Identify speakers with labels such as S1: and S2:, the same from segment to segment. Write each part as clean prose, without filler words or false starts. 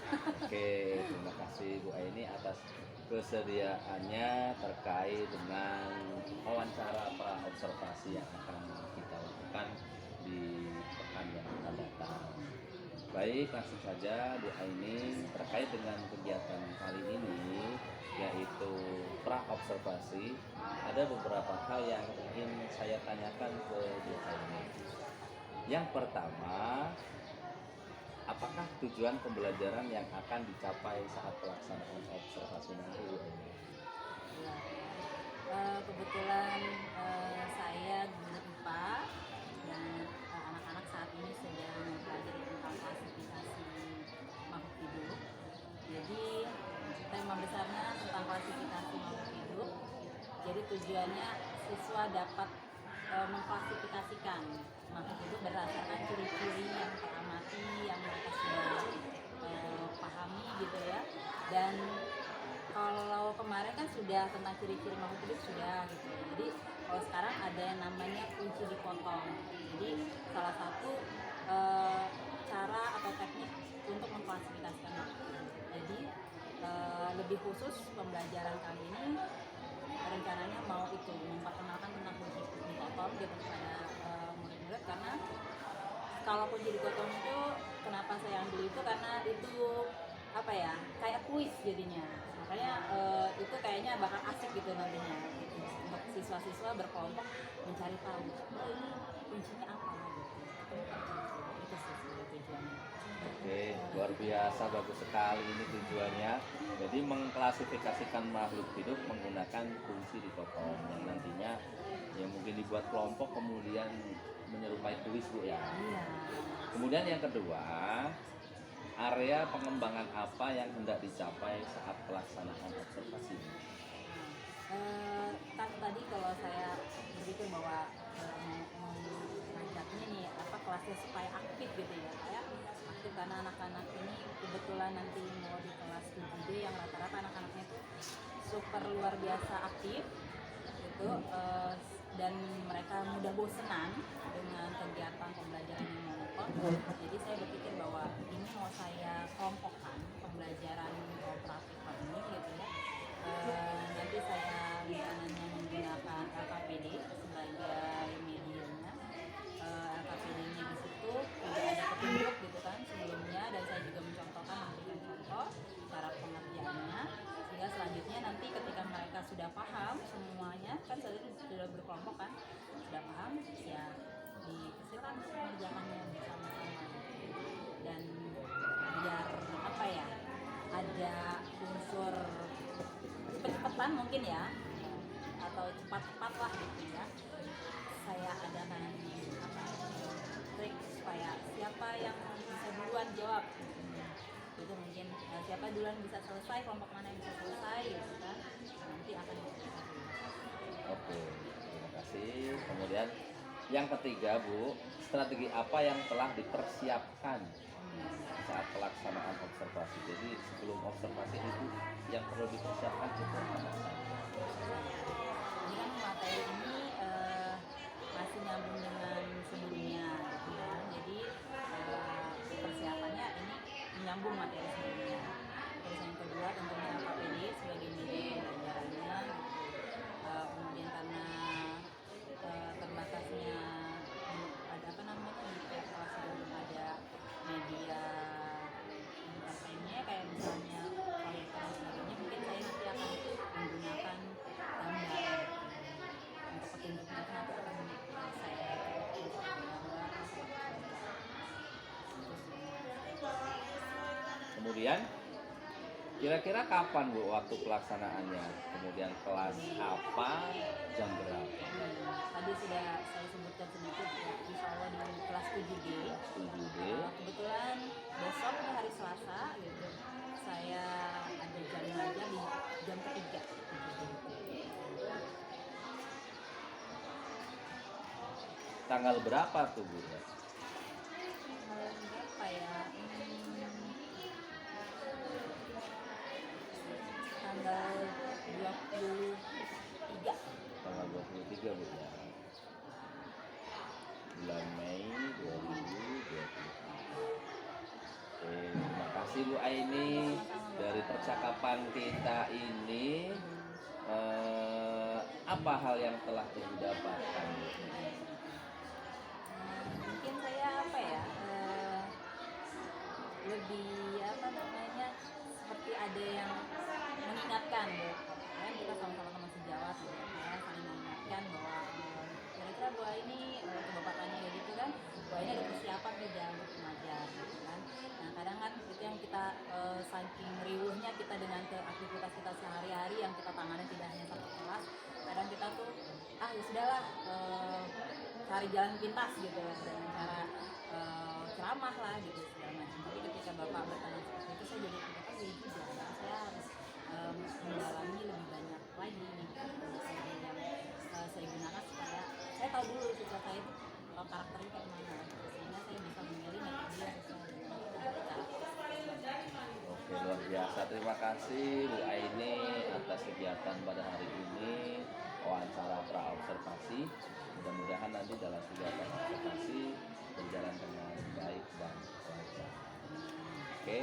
S1: Oke, terima kasih Bu Aini atas kesediaannya terkait dengan wawancara pra observasi yang akan kita lakukan di pekan yang akan datang. Baik, langsung saja Bu Aini terkait dengan kegiatan kali ini yaitu pra observasi. Ada beberapa hal yang ingin saya tanyakan ke Bu Aini. Yang pertama, apakah tujuan pembelajaran yang akan dicapai saat pelaksanaan observasi nanti Bu Aini?
S2: Ya. Kebetulan saya guru IPA dan anak-anak saat ini sedang mempelajari tentang klasifikasi makhluk hidup. Jadi tema besarnya tentang klasifikasi makhluk hidup. Jadi tujuannya siswa dapat mengklasifikasikan makhluk hidup berdasarkan ciri-ciri yang teramati yang mereka sudah pahami gitu ya. Dan kalau kemarin kan sudah tentang ciri-ciri makhluk hidup sudah gitu. Jadi kalau sekarang ada yang namanya kunci dipotong. Jadi salah satu cara atau teknik untuk mengklasifikasikan makhluk hidup. Jadi lebih khusus pembelajaran kali ini rencananya mau itu memperkenalkan tentang kunci dipotong gitu kepada murid-murid, karena kalau kunci dipotong itu kenapa saya ambil itu karena itu apa ya, kayak kuis jadinya, makanya itu kayaknya bakal asik gitu nantinya gitu. Untuk siswa-siswa berkelompok mencari tahu ini kuncinya apa gitu, itu sih tujuannya.
S1: Oke, luar biasa, bagus sekali ini tujuannya. Jadi mengklasifikasikan makhluk hidup menggunakan kunci dipotong yang nantinya yang mungkin dibuat kelompok kemudian menyerupai kuis Bu ya.
S2: Iya.
S1: Kemudian yang kedua, area pengembangan apa yang hendak dicapai saat pelaksanaan observasi ini?
S2: Kan tadi kalau saya berpikir bahwa mau ngajaknya nih apa kelasnya supaya aktif gitu ya, kayak aktif karena anak-anak ini kebetulan nanti mau di kelas 7D yang rata-rata anak-anaknya itu super luar biasa aktif gitu, dan mereka mudah bosenan dengan kegiatan pembelajaran yang monoton. Jadi saya berpikir bahwa ini mau saya kelompokkan pembelajaran kooperatif ini gitu ya. Nanti saya rencananya menggunakan LKPD sebagai medianya. LKPD-nya di situ juga ada petunjuk gitu kan sebelumnya, dan saya juga mencontohkan, memberikan contoh cara pengerjaannya, sehingga selanjutnya nanti ketika mereka sudah paham semuanya, kan sudah berkelompok kan, sudah paham ya dipersilakan untuk mengerjakannya bersama-sama, dan biar apa ya, ada unsur cepet-cepetan mungkin ya, atau cepat-cepat lah gitu ya, saya adakan apa trik supaya siapa yang bisa duluan jawab gitu, mungkin siapa duluan bisa selesai, kelompok mana yang bisa selesai gitu kan, nanti akan diberikan.
S1: Oke, terima kasih. Kemudian yang ketiga Bu, strategi apa yang telah dipersiapkan saat pelaksanaan observasi? Jadi sebelum observasi itu yang perlu dipersiapkan itu apa saja?
S2: Ini kan materi ini masih nyambung dengan sebelumnya gitu ya. Jadi persiapannya ini menyambung materi sebelumnya. Terus yang kedua tentunya LKPD sebagai media pembelajarannya gitu. Kemudian karena terbatasnya ada apa namanya di tiap kelas itu belum ada media entertainnya kayak misalnya proyektor dan sebagainya, mungkin saya nanti akan menggunakan gambar untuk petunjuknya, itu nanti akan saya gambar.
S1: Kemudian kira-kira kapan Bu waktu pelaksanaannya? Kemudian kelas apa, jam berapa?
S2: Tadi sudah saya sebutkan sedikit ya, insya Allah di kelas 7D.
S1: 7D.
S2: Kebetulan besok hari Selasa gitu, saya ada jam belajar di jam ketiga.
S1: Tanggal berapa tuh Bu?
S2: Berapa ya? Tanggal 23.
S1: Tanggal 23 Bu ya. Bulan Mei 2023. Oke, terima kasih Bu Aini, dari percakapan kita ini apa hal yang telah Ibu dapatkan?
S2: Mungkin saya apa ya, lebih apa namanya, seperti ada yang mengingatkan gitu. Kan kita sama-sama teman sejawat gitu ya, saling mengingatkan bahwa kira-kira Bu ini kebapakannya ya gitu kan, Bu ini ada persiapan nih jangan mengajar gitu kan. Nah kadang kan itu yang kita saking riuhnya kita dengan aktivitas kita sehari-hari yang kita tangani tidak hanya satu kelas, kadang kita tuh ya sudahlah, cari jalan pintas gitu dengan cara ceramah lah gitu segala macam. Tapi ketika Bapak bertanya seperti itu, saya jadi oh iya juga ya, saya harus mendalami lebih banyak lagi nih metode yang saya gunakan supaya saya tahu dulu siswa saya itu karakternya kayak mana gitu, sehingga saya bisa memilih metode yang sesuai dengan cara.
S1: Oke, luar biasa. Terima kasih Bu Aini atas kegiatan pada hari ini, wawancara pra-observasi. Mudah-mudahan nanti dalam kegiatan observasi berjalan dengan baik dan lancar. Oke,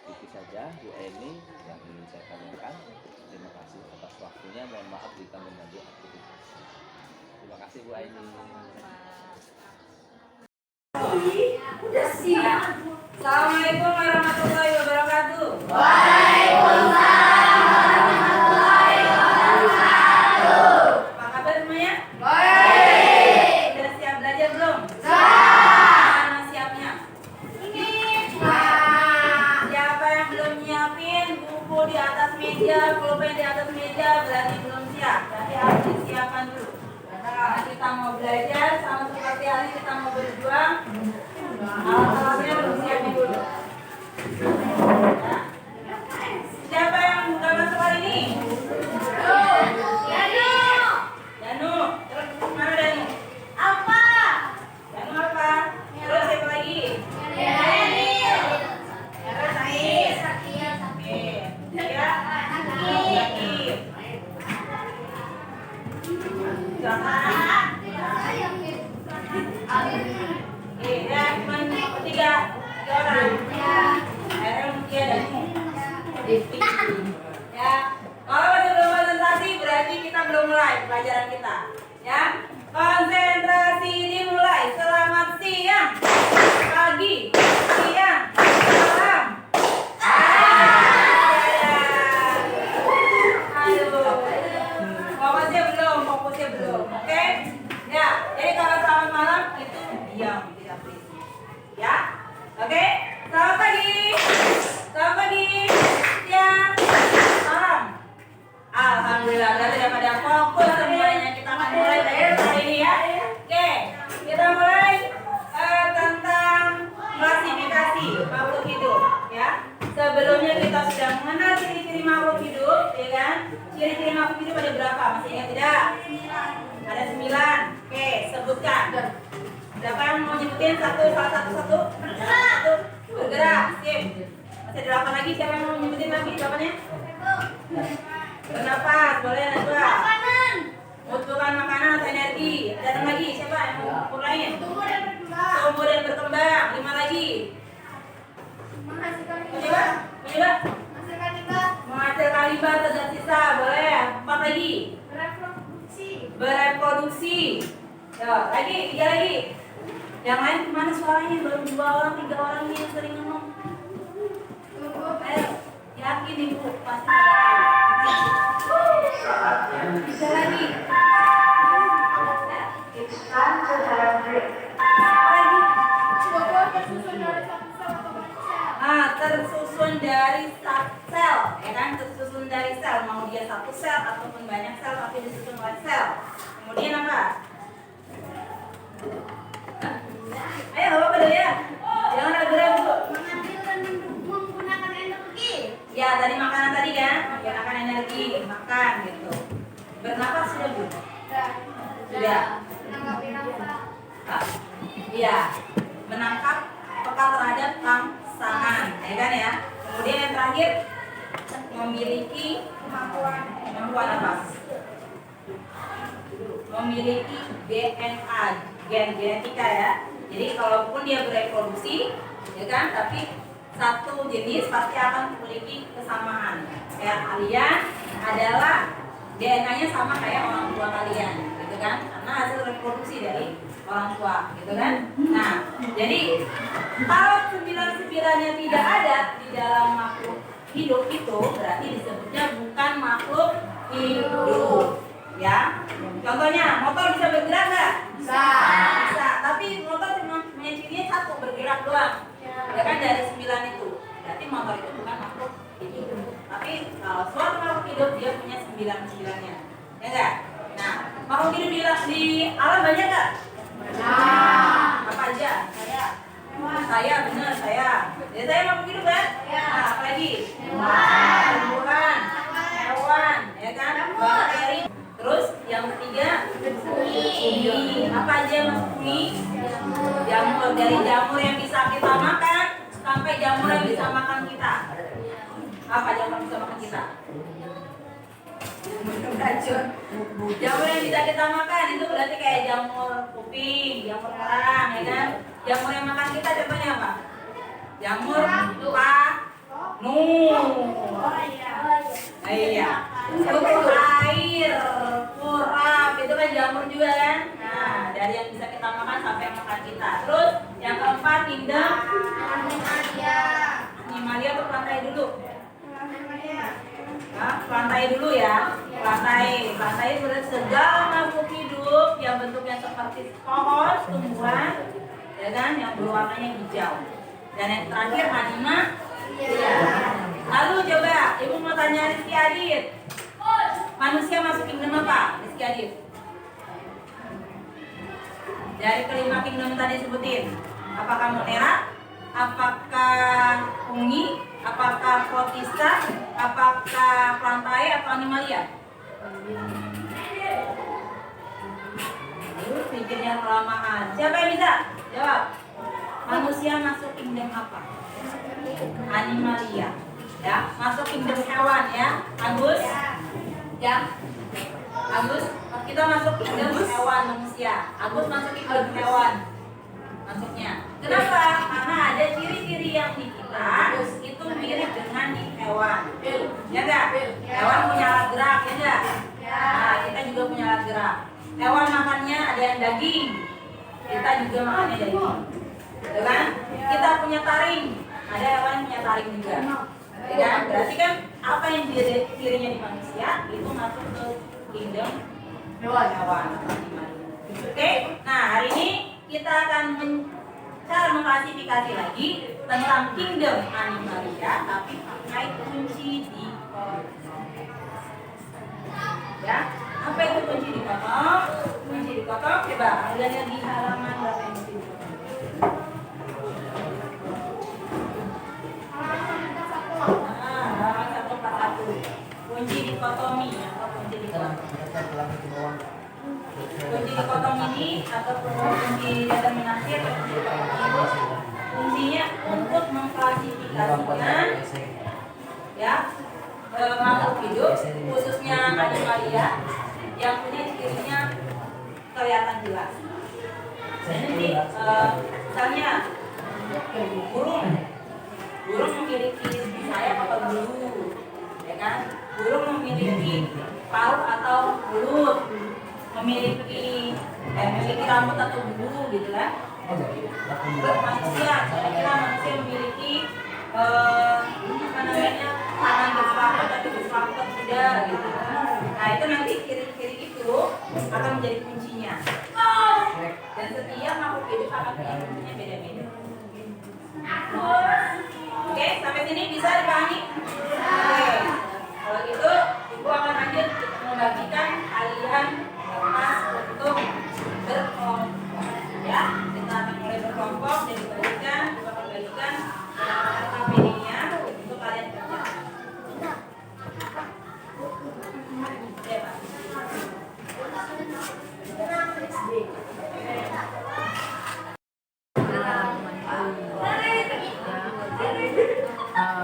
S1: itu saja Bu Aini yang ingin saya tanyakan. Terima kasih atas waktunya. Mohon maaf jika mengganggu aktivitas. Terima kasih Bu Aini.
S3: Udah siap. Assalamualaikum warahmatullahi wabarakatuh. Apa kabar semuanya? Udah siap belajar belum? Mana siapnya? Siapa yang belum nyiapin buku di atas meja, pulpen di atas meja, berarti belum siap. Berarti harus disiapkan dulu. Karena kita mau belajar sama seperti hari kita mau berjuang. Alat-alatnya belum siapin dulu. Ya. Siapa yang bukan masuk hari ini? Danu. Terus mana Danu? Apa? Danu apa? Terus siapa lagi? Daniel. Sais. Oke. Ya. Sakit. Ya, cuma tiga orang. Dia Danu. Ya, kalau masih belum konsentrasi berarti kita belum mulai pelajaran kita. Ya, konsentrasi dimulai. Selamat siang, pagi, siang, malam. Aduh, fokusnya belum. Oke? Ya, jadi kalau selamat malam itu diam, tidak berisik. Ya, oke? Selamat pagi. Selamat pagi. Siang. Malam. Alhamdulillah, berarti udah pada fokus semuanya. Kita akan mulai belajar hari ini ya. Oke, kita mulai tentang klasifikasi makhluk hidup ya. Sebelumnya kita sudah mengenal ciri-ciri makhluk hidup, ya kan? Ciri-ciri makhluk hidup ada berapa? Masih ingat tidak? Ada 9. Oke, sebutkan. Siapa yang mau nyebutin salah satu? Bergerak, sip. Masih ada 8 lagi, siapa yang mau nyebutin lagi jawabannya? Bernapas, boleh Najwa. Membutuhkan makanan atau energi. Ada 6 lagi, siapa yang mau mulai? Tumbuh dan berkembang. 5 lagi. Mencoba? Menghasilkan limbah atau zat sisa, boleh. 4 lagi. Bereproduksi. Yo, lagi, 3 lagi. Yang lain kemana suaranya? Baru 2 orang, 3 orang ini yang sering ngomong. Ayo, yakin ibu pasti ada. 3 lagi. Tersusun dari sel, ya kan? Tersusun dari sel, mau dia satu sel ataupun banyak sel tapi disusun oleh sel. Kemudian apa? Ayo bapak dulu ya, jangan ragu-ragu.
S4: Menggunakan energi.
S3: Ya tadi makanan tadi kan, menggunakan energi, makan gitu. Bernapas sudah bu? Sudah.
S4: Menanggapi rasa.
S3: Iya, menangkap peka terhadap rangsangan, ya kan ya. Kemudian yang terakhir memiliki kemampuan apa? Memiliki DNA, gen genetika ya. Jadi kalaupun dia bereproduksi, ya kan, tapi satu jenis pasti akan memiliki kesamaan. Kayak kalian adalah DNA-nya sama kayak orang tua kalian, gitu kan? Karena hasil reproduksi dari orang tua, gitu kan? Nah, jadi kalau 99-nya tidak ada di dalam makhluk hidup itu berarti disebutnya bukan makhluk hidup, ya. Contohnya, motor bisa bergerak nggak?
S4: Bisa.
S3: Bisa. Tapi motor cuma punya cirinya satu, bergerak doang. Ya kan dari 9 itu. Berarti motor itu bukan makhluk hidup. Tapi kalau suatu makhluk hidup dia punya 9-9-nya. Ya enggak? Nah, makhluk hidup di alam banyak nggak?
S4: Banyak.
S3: Apa aja? Saya benar saya. Jadi saya makhluk hidup kan?
S4: Ya.
S3: Nah, apa lagi?
S4: Hewan.
S3: Tumbuhan, hewan, ya kan? Bakteri. Terus yang ketiga, bumi. Apa aja yang masuk bumi? Jamur. Dari jamur yang bisa kita makan sampai jamur yang bisa makan kita. Apa jamur yang bisa makan kita? Racun. Jamur yang bisa kita makan itu berarti kayak jamur kuping, jamur kerang, ya kan? Jamur yang makan kita contohnya apa? Jamur panu. Iya. Kutu air, kurap, itu kan jamur juga kan? Nah, dari yang bisa kita makan sampai yang makan kita. Terus yang keempat kingdom animalia atau plantae dulu. Nah, plantae dulu ya. Plantae berarti segala makhluk hidup yang bentuknya seperti pohon, tumbuhan, ya kan? Yang berwarnanya hijau. Dan yang terakhir anima. Ya. Lalu coba, ibu mau tanya Rizky Adit. Manusia masuk kingdom apa, Rizky Adit? Dari kelima kingdom tadi sebutin. Apakah monera? Apakah fungi? Apakah protista? Apakah plantae atau animalia? Pikirnya kelamaan. Siapa yang bisa? Jawab. Manusia masuk kingdom apa? Animalia. Ya, masuk kingdom hewan ya. Agus? Ya. Agus, kita masuk kingdom hewan manusia. Agus masuk kingdom hewan. Masuknya. Kenapa? Karena ada ciri-ciri yang di kita itu mirip dengan di hewan. Ya enggak? Hewan punya alat gerak, ya enggak? Nah, kita juga punya alat gerak. Hewan makannya ada yang daging. Kita juga makannya daging. Gitu kan? Kita punya taring. Ada hewan yang punya taring juga. Ya, berarti kan apa yang cirinya di manusia itu masuk ke kingdom hewan. Oke, nah hari ini kita akan cara mengklasifikasi lagi tentang kingdom animalia, tapi pakai kunci di kotak. Ya, apa itu kunci di kotak? Kunci di kotak, coba kalian lihat di halaman berapa yang kunci di kotak? Halaman 141. Kunci dikotomi atau kunci dikotomi. Kunci dikotomi ini atau kunci determinasi atau kunci dikotomi fungsinya untuk mengklasifikasikan ya makhluk hidup khususnya animalia yang punya cirinya kelihatan jelas. Jadi misalnya burung memiliki sayap atau bulu, ya kan? Burung memiliki paruh atau mulut, memiliki rambut atau bulu, gitu kan? Manusia, kira-kira manusia memiliki apa namanya tangan berselaput atau berselaput tidak, gitu. Nah itu nanti ciri-ciri itu akan menjadi kuncinya. Dan setiap makhluk hidup akan punya kuncinya beda-beda. Oke, sampai sini bisa dipahami? Oke, kalau gitu ibu akan lanjut membagikan kalian kelas untuk berkelompok. Ya, kita akan mulai berkelompok dan dibagikan, ibu akan bagikan KPD-nya untuk kalian kerjakan. Ya, Pak.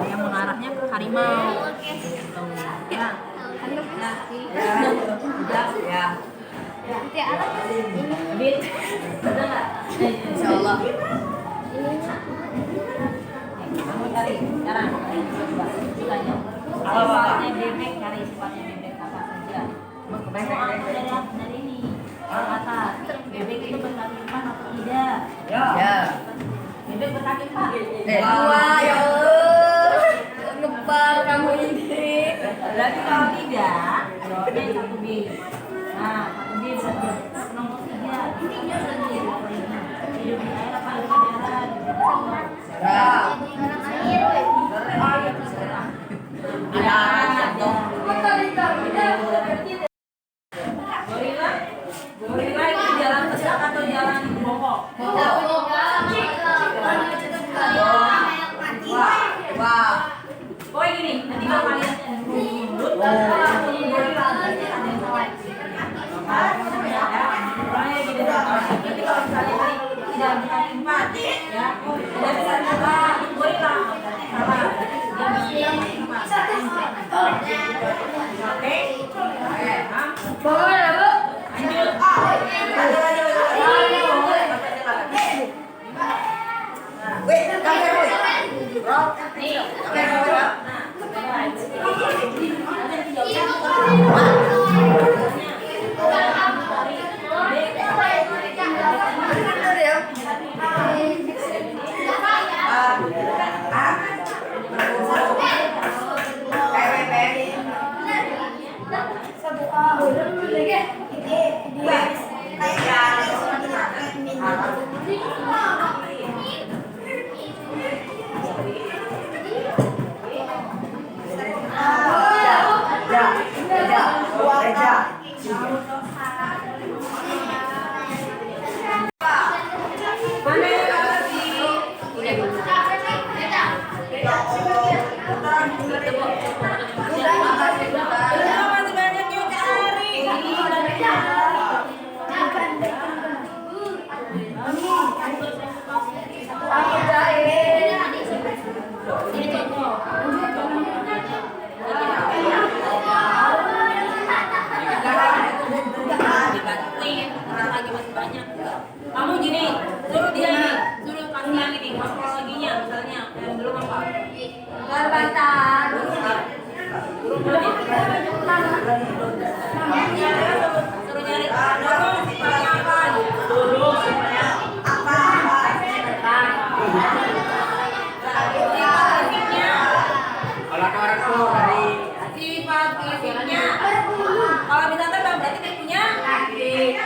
S2: Yang mengarahnya ke harimau. Ya.
S3: Ya.
S4: Nanti alat
S3: Bit, betul nggak? Insya Allah.
S2: Kamu cari, sekarang coba sukanya.
S3: Apa?
S2: Sifatnya bebek, cari sifatnya bebek apa saja. Dari ini ke atas. Bebek itu berkaki empat atau tidak?
S3: Ya.
S2: Bebek berkaki empat.
S3: Wah, ya Allah. Ngebal kamu ini.
S2: Berarti kalau tidak, jawabnya yang satu B. Nah, satu B berarti nomor 3. Ini hidup di air apa hidup di darat?
S3: Serah.
S2: Gorila, gorila itu jalan tegak atau jalan bongkok?
S3: Wah.
S2: Oh gini, nanti kalau kalian mulut, gorila nanti ada yang salah. Orangnya gini, nanti kalau misalnya tadi tidak berkaki empat, ya, tidak bisa terbang, gorila salah. Dia bisa berkaki empat. Oke? Lanjut. Kamu gini, suruh dia ini, suruh kasih yang ini, morfologinya misalnya, yang belum apa? Suruh nyari burung sifatnya apa? Burung sifatnya apa? Sifat fisiknya. Sifat fisiknya. Kalau bisa terbang berarti dia punya kaki.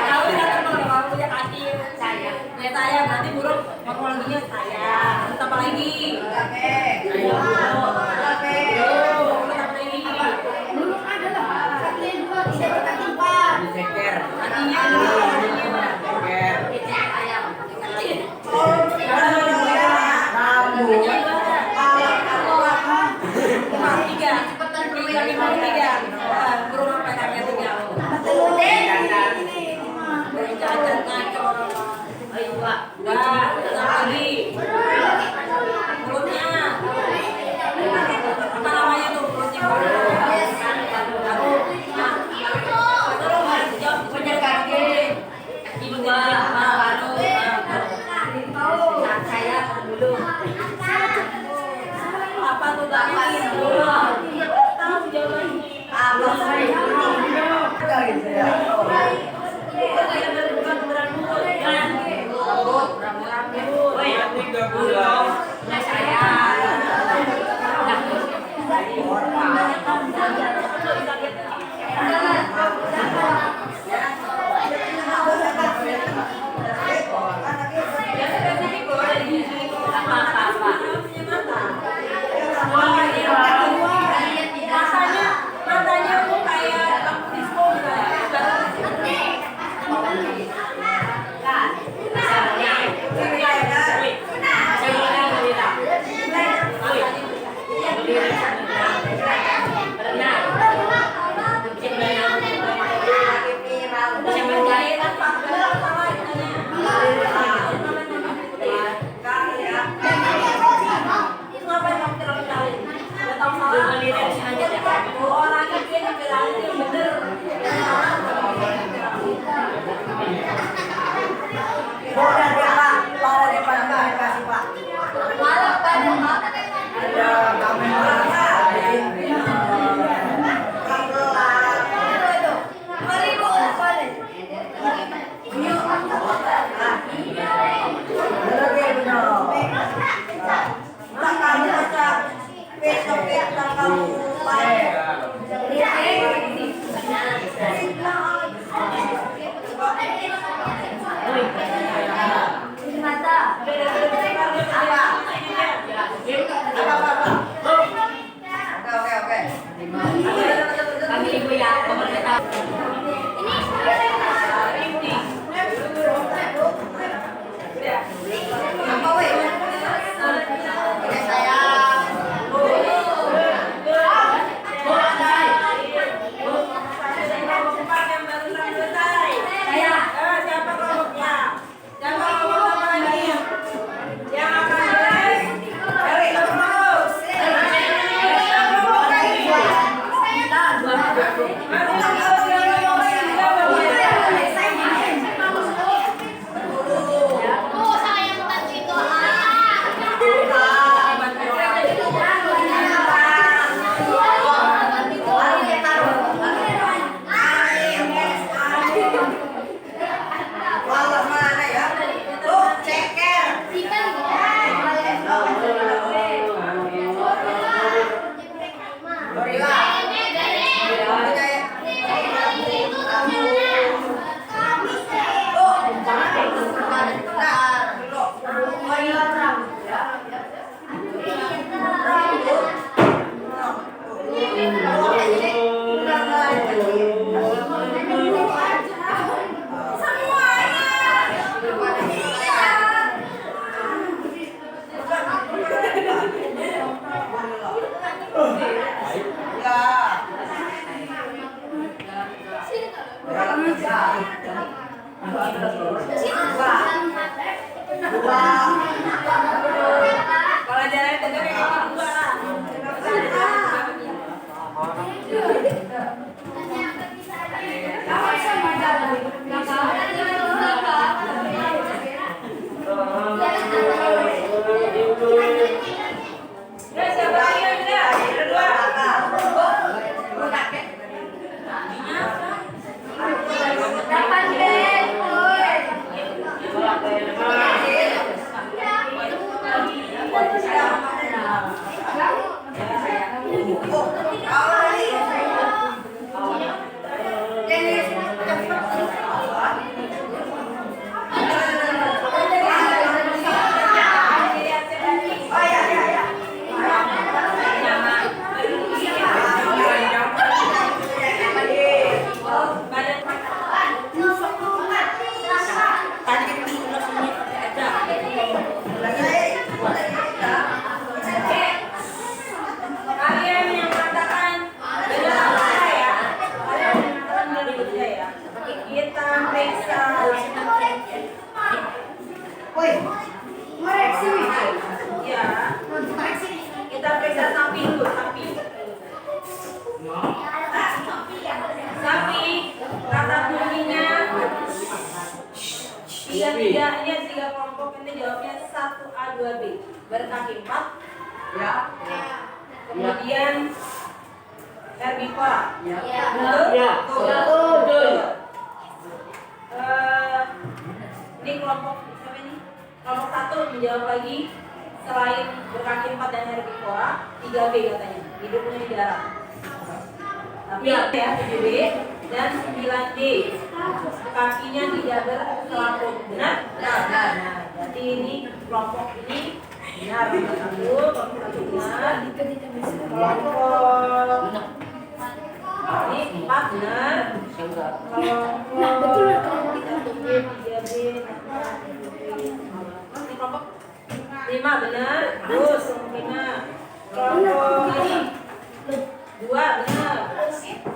S2: Kalau bisa terbang kalau punya kaki saya. Saya berarti burung morfologinya saya. Terus apa lagi? Ayo. Apa tuh tahu jawabannya. Matanya tuh kayak lampu disco
S3: Bodoh 4? Ya. Kemudian herbivora.
S4: Ya.
S3: Betul?
S4: Ya.
S3: Betul. Ini kelompok siapa ini? Kelompok 1 menjawab lagi. Selain berkaki 4 dan herbivora, 3B katanya. Hidupnya di darat. Tapi ya 7B dan 9D. Kakinya tidak berselaput. Benar? Benar. Nah, berarti ini kelompok ini benar. Kelompok 1 benar. Kelompok ini 4 benar. Kelompok 3B, ini kelompok 5 benar. Terus kelompok 5. Kelompok ini 2 benar.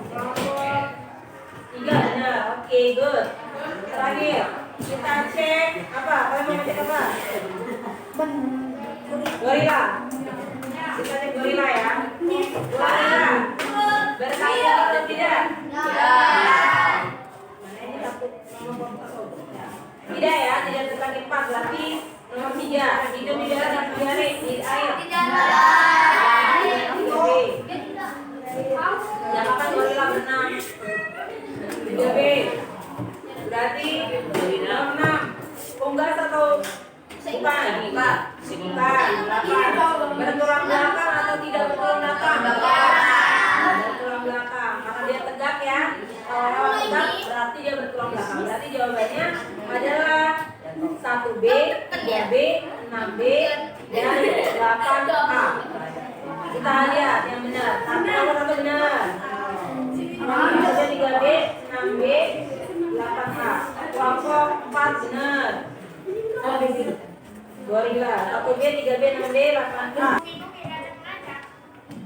S3: Kelompok 3 benar. Oke, good. Terakhir kita cek apa? Kalian mau cek apa? Gorila. Kita cek gorila ya. Gorila berkaki atau tidak? Mana ini takut nomor tidak ya, tidak berkaki 4 berarti nomor 3 hidup di darat dan di air. Oke. Jangan gorila berenang. 3B berarti nomor 6 unggas atau bukan? Bukan. Bertulang belakang atau tidak bertulang belakang? Bertulang belakang karena dia tegak ya. Kalau hewan tegak berarti dia bertulang belakang. Berarti jawabannya adalah 1B, 2B, 6B, dan 8A. Kita lihat yang benar. Nomor 1 benar. Nomor 3B, 6B, 8A. Kelompok 4 benar. Gorila. 1B, 3B, 6B, 8A.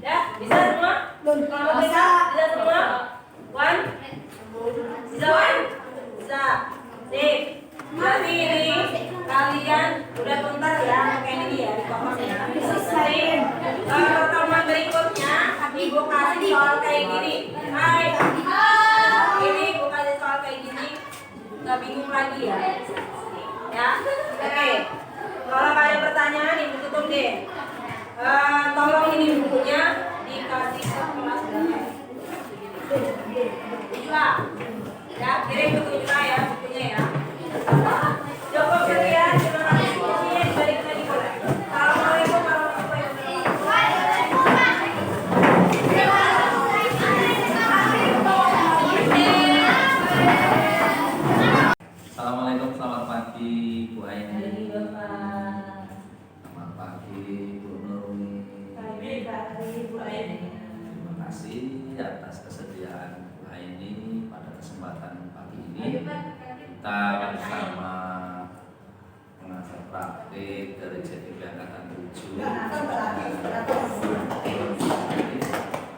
S3: Ya, bisa semua? Kalau bisa semua? One? Bisa one? Bisa. Sip. Berarti ini kalian udah tuntas ya pakai ini ya di kotaknya. Nanti pertemuan berikutnya ibu kasih soal kayak gini. Hai. Ini ibu kasih soal kayak gini. Nggak bingung lagi ya. Ya. Oke. Kalau ada pertanyaan ibu tutup deh. Tolong ini bukunya dikasih ke kelas berapa? 7. Ya, kirim ke 7 ya bukunya ya. Cukup sekian, terima kasih. Bukunya dibalik lagi boleh. Assalamualaikum warahmatullahi wabarakatuh.
S1: Assalamualaikum, selamat pagi Bu Aini.
S3: Hai Bapak.
S1: Selamat pagi Bu Nurmi.
S3: Bu Aini.
S1: Terima kasih atas kesediaan Bu Aini pada kesempatan pagi ini. Kita bersama pengajar praktik dari JTB Angkatan 7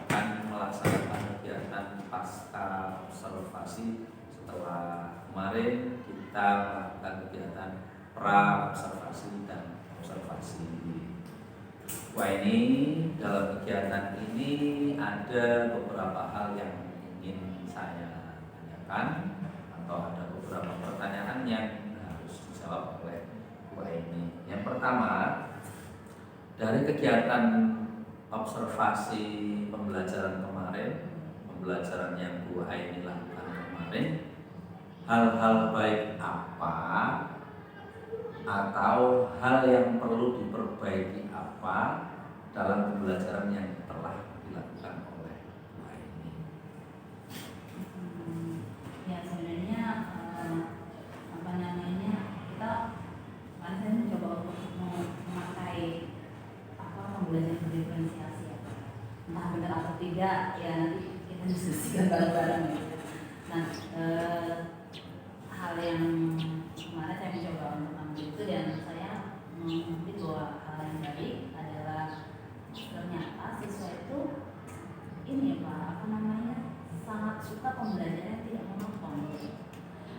S1: akan melaksanakan kegiatan pasca observasi setelah kemarin kita melakukan kegiatan pra observasi dan observasi. Wah, ini dalam kegiatan ini ada beberapa hal yang ingin saya tanyakan atau ada beberapa pertanyaan yang harus dijawab oleh Bu Aini. Yang pertama, dari kegiatan observasi pembelajaran kemarin, pembelajaran yang Bu Aini lakukan kemarin, hal-hal baik apa atau hal yang perlu diperbaiki apa dalam pembelajaran yang telah dilakukan oleh Bu Aini?
S2: Ya sebenarnya apa namanya kita kan saya mencoba untuk memakai apa pembelajaran berdiferensiasi ya. Entah benar atau tidak ya nanti kita diskusikan bareng-bareng ya. Nah hal yang kemarin saya mencoba untuk ambil itu dan saya mengambil bahwa hal yang baik adalah ternyata siswa itu ini ya Pak apa namanya sangat suka pembelajaran tidak monotone.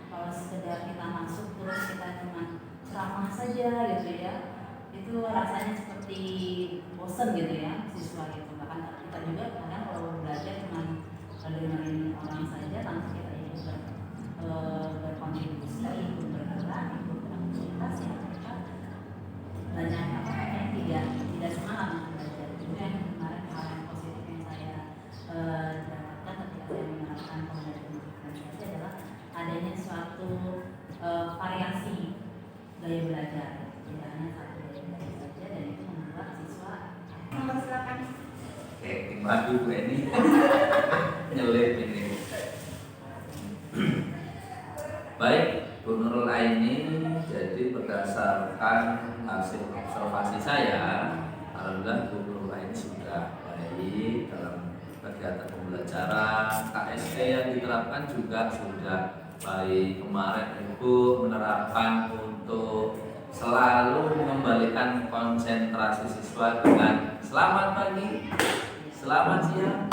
S2: Kalau sekedar kita masuk terus kita cuma ceramah saja gitu ya, itu rasanya seperti bosan gitu ya siswa gitu. Bahkan kita juga kadang kalau belajar cuma dengerin orang saja tanpa kita ikut berkontribusi, ikut bergerak, ikut beraktivitas ya mereka banyak apa namanya tidak
S1: madu Bu Eni nyelip ini. Baik, Bu Nurul Aini, jadi berdasarkan hasil observasi saya, alhamdulillah Bu Nurul Aini sudah baik dalam kegiatan pembelajaran. KSP yang diterapkan juga sudah baik. Kemarin Ibu menerapkan untuk selalu mengembalikan konsentrasi siswa dengan selamat pagi, selamat siang,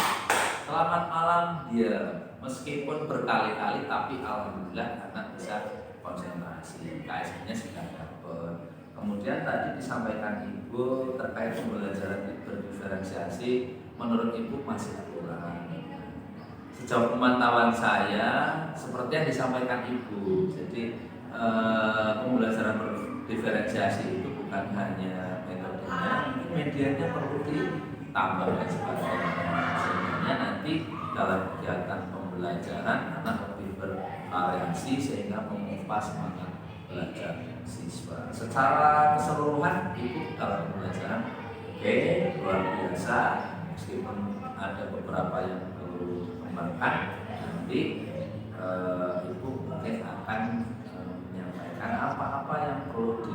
S1: selamat malam. Dia meskipun berkali-kali tapi alhamdulillah anak bisa konsentrasi. KSP-nya sudah dapat. Kemudian tadi disampaikan Ibu terkait pembelajaran berdiferensiasi, menurut Ibu masih kurang. Sejauh pemantauan saya, seperti yang disampaikan Ibu, jadi pembelajaran berdiferensiasi itu bukan hanya metodenya, medianya perlu ditambah dan sebagainya. Sehingga nanti dalam kegiatan pembelajaran anak lebih bervariasi sehingga mengubah semangat belajar siswa. Secara keseluruhan Ibu dalam pembelajaran oke, luar biasa, meskipun ada beberapa yang perlu dikembangkan. Nanti Ibu mungkin akan menyampaikan apa-apa yang perlu di